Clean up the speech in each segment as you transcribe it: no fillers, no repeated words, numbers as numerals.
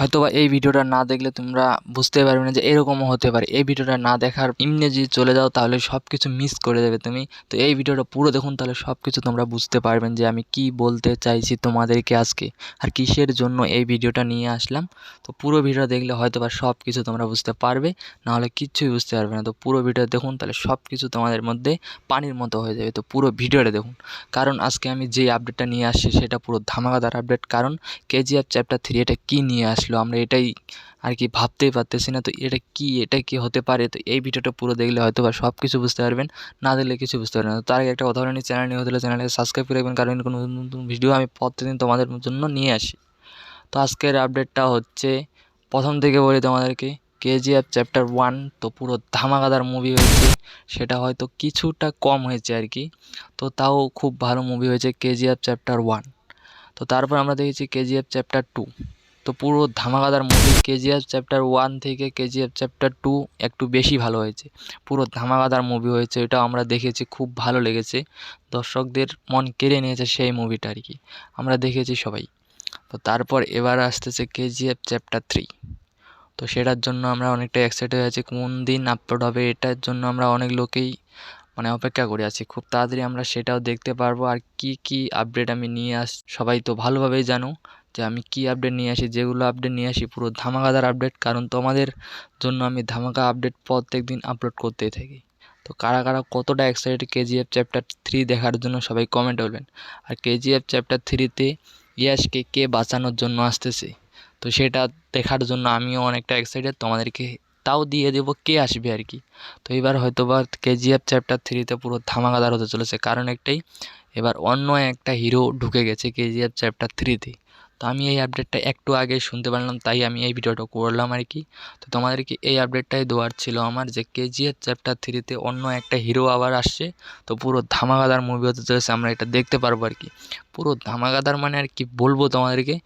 হয়তোবা এই ভিডিওটা না দেখলে তোমরা বুঝতে পারবে না যে এরকমও হতে পারে। এই ভিডিওটা না দেখার এমনি যদি চলে যাও তাহলে সব কিছু মিস করে দেবে তুমি। তো এই ভিডিওটা পুরো দেখুন, তাহলে সব কিছু তোমরা বুঝতে পারবেন যে আমি কি বলতে চাইছি তোমাদেরকে আজকে, আর কিসের জন্য এই ভিডিওটা নিয়ে আসলাম। তো পুরো ভিডিও দেখলে হয়তোবা সব কিছু তোমরা বুঝতে পারবে, নাহলে কিচ্ছুই বুঝতে পারবে না। তো পুরো ভিডিও দেখুন, তাহলে সব কিছু তোমাদের মধ্যে পানির মতো হয়ে যাবে। তো পুরো ভিডিওটা দেখুন, কারণ আজকে আমি যে আপডেটটা নিয়ে আসছি সেটা পুরো ধামাকাদার আপডেট। কারণ কেজিএফ চ্যাপ্টার 3 এটা কী নিয়ে আসলো আমরা এটাই আর কি ভাবতেই পারতেছি না। তো এটা কি হতে পারে। তো এই ভিডিওটা পুরো দেখলে হয়তো বা সব কিছু বুঝতে পারবেন, না দেখলে কিছু বুঝতে পারবেন না। তার আগে একটা কথা বলে নিই, চ্যানেল নিউ হলে চ্যানেলকে সাবস্ক্রাইব করে রাখবেন, কারণ কোনো নতুন নতুন ভিডিও আমি প্রতিদিন তোমাদের জন্য নিয়ে আসি। তো আজকের আপডেটটা হচ্ছে, প্রথম থেকে বলি তোমাদেরকে, কেজিএফ চ্যাপ্টার 1 তো পুরো ধামাকাদার মুভি হয়েছে। সেটা হয়তো কিছুটা কম হয়েছে আর কি, তো তাও খুব ভালো মুভি হয়েছে কেজিএফ চ্যাপ্টার 1। তো তারপর আমরা দেখেছি কেজিএফ চ্যাপ্টার 2, তো পুরো ধামাকাদার মুভি। কেজিএফ চ্যাপ্টার 1 থেকে কেজিএফ চ্যাপ্টার 2 একটু বেশি ভালো হয়েছে, পুরো ধামাকাদার মুভি হয়েছে। এটাও আমরা দেখেছি, খুব ভালো লেগেছে, দর্শকদের মন কেড়ে নিয়েছে সেই মুভিটা আর কি, আমরা দেখেছি সবাই। তো তারপর এবার আসতেছে কেজিএফ চ্যাপ্টার 3, তো সেটার জন্য আমরা অনেকটা এক্সাইটেড হয়ে আছি, কোন দিন আপলোড হবে এটার জন্য আমরা অনেক লোকেই অপেক্ষা করে আছি। খুব তাড়াতাড়ি আমরা সেটাও দেখতে পারবো। আর কি আপডেট আমি নিয়ে সবাই তো ভালোভাবেই জানো যে আমি কি আপডেট নিয়ে আসি। যেগুলো আপডেট নিয়ে আসি পুরো ধামাকাদার আপডেট, কারণ তোমাদের জন্য আমি ধামাকা আপডেট প্রত্যেক দিন আপলোড করতেই থাকি। তো কারা কারা কতটা এক্সাইটেড কেজিএফ চ্যাপ্টার 3 দেখার জন্য সবাই কমেন্ট বলবেন। আর কেজিএফ চ্যাপ্টার 3তে ইয়াশকে কে বাঁচানোর জন্য আসতেছে, তো সেটা দেখার জন্য আমিও অনেকটা এক্সাইটেড। তোমাদেরকে তাও দিয়ে দেবো কে আসবে আর কি। তো এবার হয়তোবা কেজিএফ চ্যাপ্টার 3তে পুরো ধামাকাদার হতে চলেছে, কারণ একটাই, এবার অন্য একটা হিরো ঢুকে গেছে কেজিএফ চ্যাপ্টার 3তে। তো আমি এই আপডেটটা একটু আগে শুনতে পারলাম, তাই আমি এই ভিডিওটা করলাম আর কি। তো তোমাদেরকে এই আপডেটটাই দেওয়ার ছিল আমার, যে কেজিএফ চ্যাপ্টার 3তে অন্য একটা হিরো আবার আসছে। তো পুরো ধামাকাদার মুভি হতে চলেছে, আমরা এটা দেখতে পারবো আর কি। পুরো ধামাকাদার মানে আর কি বলবো তোমাদেরকে,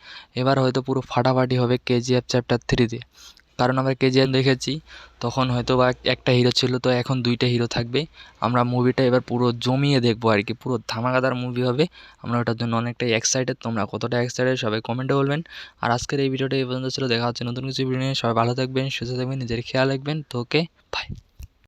এবার হয়তো পুরো ফাটাফাটি হবে কেজিএফ চ্যাপ্টার 3তে। কারণ আমরা কেজিএফ দেখেছি, তখন হয়তো বা একটা হিরো ছিল, তো এখন দুইটা হিরো থাকবে। আমরা মুভিটা এবার পুরো জমিয়ে দেখবো আর কি, পুরো ধামাকাদার মুভি হবে। আমরা ওটার জন্য অনেকটাই এক্সাইটেড। তোমরা কতটা এক্সাইটেড সবাই কমেন্টে বলবেন। আর আজকের এই ভিডিওটা এই পর্যন্ত ছিল, দেখা হচ্ছে নতুন কিছু ভিডিও নিয়ে। সবাই ভালো থাকবেন, সুস্থ থাকবেন, নিজের খেয়াল রাখবেন। তো ওকে, বাই।